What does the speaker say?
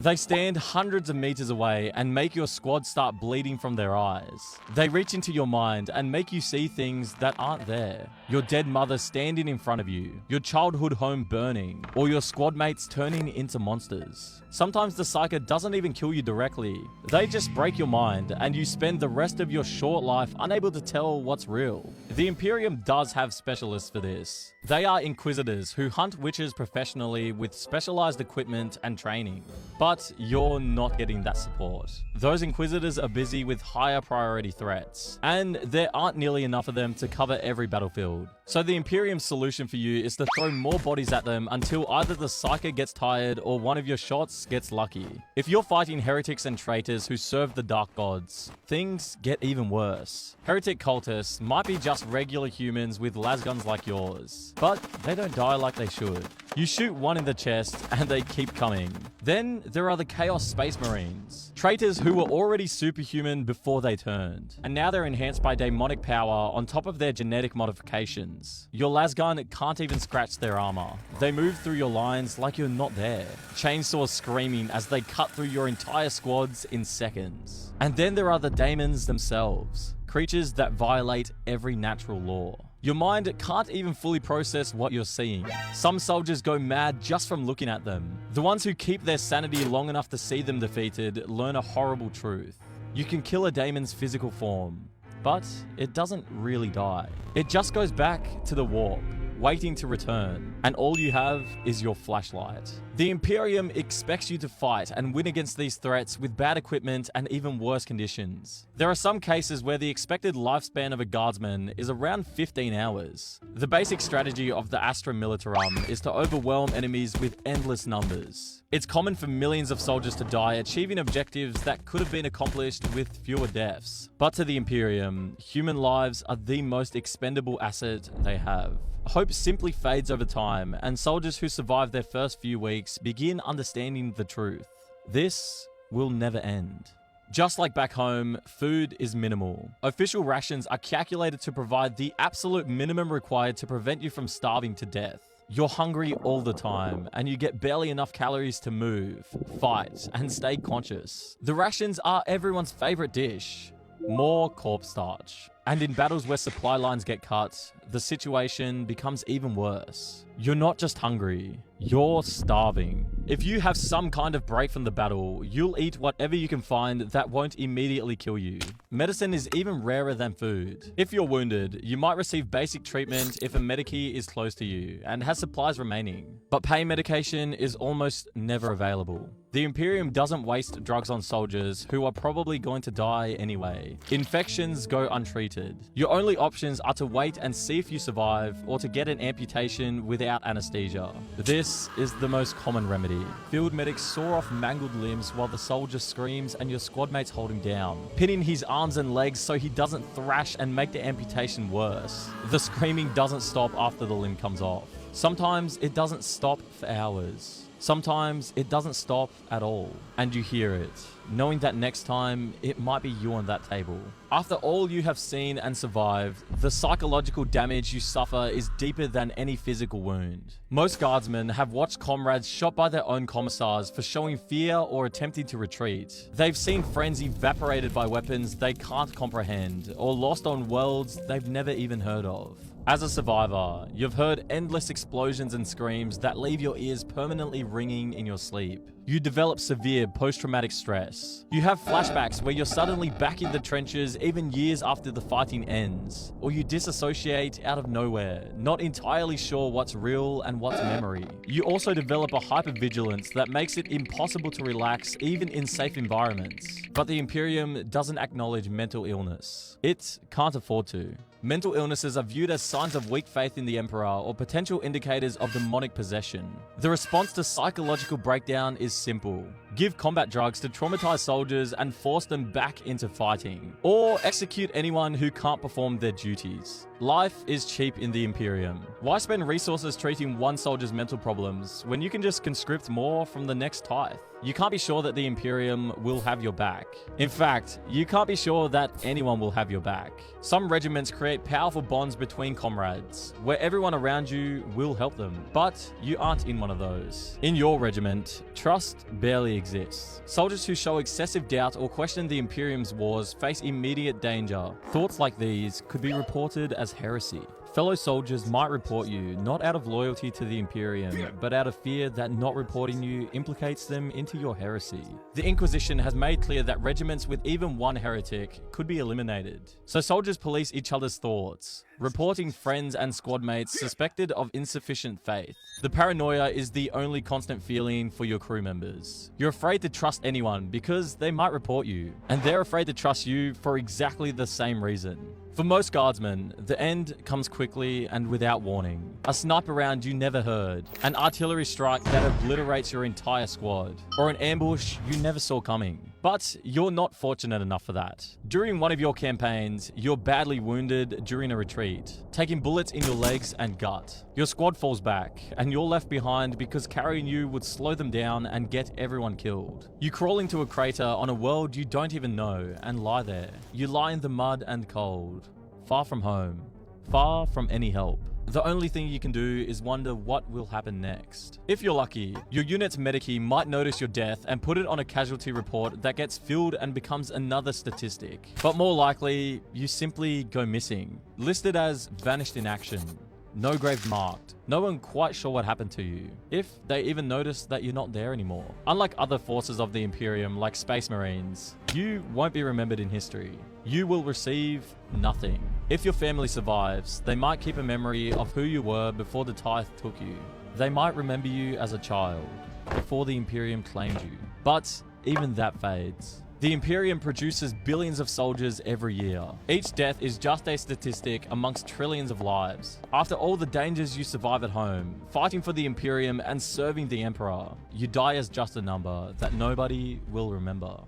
They stand hundreds of meters away and make your squad start bleeding from their eyes. They reach into your mind and make you see things that aren't there. Your dead mother standing in front of you, your childhood home burning, or your squad mates turning into monsters. Sometimes the Psyker doesn't even kill you directly. They just break your mind and you spend the rest of your short life unable to tell what's real. The Imperium does have specialists for this. They are Inquisitors who hunt witches professionally with specialized equipment and training. But you're not getting that support. Those Inquisitors are busy with higher priority threats, and there aren't nearly enough of them to cover every battlefield. So the Imperium's solution for you is to throw more bodies at them until either the Psyker gets tired or one of your shots gets lucky. If you're fighting heretics and traitors who serve the Dark Gods, things get even worse. Heretic cultists might be just regular humans with lasguns like yours, but they don't die like they should. You shoot one in the chest and they keep coming. Then there are the Chaos Space Marines, traitors who were already superhuman before they turned, and now they're enhanced by demonic power on top of their genetic modifications. Your lasgun can't even scratch their armor. They move through your lines like you're not there, chainsaws screaming as they cut through your entire squads in seconds. And then there are the daemons themselves, creatures that violate every natural law. Your mind can't even fully process what you're seeing. Some soldiers go mad just from looking at them. The ones who keep their sanity long enough to see them defeated learn a horrible truth. You can kill a daemon's physical form, but it doesn't really die. It just goes back to the warp, waiting to return, and all you have is your flashlight. The Imperium expects you to fight and win against these threats with bad equipment and even worse conditions. There are some cases where the expected lifespan of a guardsman is around 15 hours. The basic strategy of the Astra Militarum is to overwhelm enemies with endless numbers. It's common for millions of soldiers to die achieving objectives that could have been accomplished with fewer deaths. But to the Imperium, human lives are the most expendable asset they have. Hope simply fades over time, and soldiers who survive their first few weeks begin understanding the truth. This will never end. Just like back home, food is minimal. Official rations are calculated to provide the absolute minimum required to prevent you from starving to death. You're hungry all the time, and you get barely enough calories to move, fight, and stay conscious. The rations are everyone's favorite dish: more corpse starch. And in battles where supply lines get cut, the situation becomes even worse. You're not just hungry, you're starving. If you have some kind of break from the battle, you'll eat whatever you can find that won't immediately kill you. Medicine is even rarer than food. If you're wounded, you might receive basic treatment if a medikey is close to you and has supplies remaining. But pain medication is almost never available. The Imperium doesn't waste drugs on soldiers who are probably going to die anyway. Infections go untreated. Your only options are to wait and see if you survive, or to get an amputation without anesthesia. This is the most common remedy. Field medics saw off mangled limbs while the soldier screams and your squad mates hold him down, pinning his arms and legs so he doesn't thrash and make the amputation worse. The screaming doesn't stop after the limb comes off. Sometimes it doesn't stop for hours. Sometimes it doesn't stop at all, and you hear it, knowing that next time it might be you on that table. After all you have seen and survived, the psychological damage you suffer is deeper than any physical wound. Most guardsmen have watched comrades shot by their own commissars for showing fear or attempting to retreat. They've seen friends evaporated by weapons they can't comprehend, or lost on worlds they've never even heard of. As a survivor, you've heard endless explosions and screams that leave your ears permanently ringing in your sleep. You develop severe post-traumatic stress. You have flashbacks where you're suddenly back in the trenches even years after the fighting ends. Or you disassociate out of nowhere, not entirely sure what's real and what's memory. You also develop a hypervigilance that makes it impossible to relax even in safe environments. But the Imperium doesn't acknowledge mental illness. It can't afford to. Mental illnesses are viewed as signs of weak faith in the Emperor or potential indicators of demonic possession. The response to psychological breakdown is simple. Give combat drugs to traumatize soldiers and force them back into fighting. Or execute anyone who can't perform their duties. Life is cheap in the Imperium. Why spend resources treating one soldier's mental problems when you can just conscript more from the next tithe? You can't be sure that the Imperium will have your back. In fact, you can't be sure that anyone will have your back. Some regiments create powerful bonds between comrades, where everyone around you will help them, but you aren't in one of those. In your regiment, trust barely exists. Soldiers who show excessive doubt or question the Imperium's wars face immediate danger. Thoughts like these could be reported as heresy. Fellow soldiers might report you, not out of loyalty to the Imperium, but out of fear that not reporting you implicates them into your heresy. The Inquisition has made clear that regiments with even one heretic could be eliminated. So soldiers police each other's thoughts, reporting friends and squad mates suspected of insufficient faith. The paranoia is the only constant feeling for your crew members. You're afraid to trust anyone because they might report you, and they're afraid to trust you for exactly the same reason. For most guardsmen, the end comes quickly and without warning. A sniper round you never heard, an artillery strike that obliterates your entire squad, or an ambush you never saw coming. But you're not fortunate enough for that. During one of your campaigns, you're badly wounded during a retreat, taking bullets in your legs and gut. Your squad falls back, and you're left behind because carrying you would slow them down and get everyone killed. You crawl into a crater on a world you don't even know and lie there. You lie in the mud and cold, far from home, far from any help. The only thing you can do is wonder what will happen next. If you're lucky, your unit's medici might notice your death and put it on a casualty report that gets filled and becomes another statistic. But more likely, you simply go missing, listed as vanished in action. No grave marked. No one quite sure what happened to you, if they even notice that you're not there anymore. Unlike other forces of the Imperium, like Space Marines, you won't be remembered in history. You will receive nothing. If your family survives, they might keep a memory of who you were before the Tithe took you. They might remember you as a child, before the Imperium claimed you. But even that fades. The Imperium produces billions of soldiers every year. Each death is just a statistic amongst trillions of lives. After all the dangers you survive at home, fighting for the Imperium and serving the Emperor, you die as just a number that nobody will remember.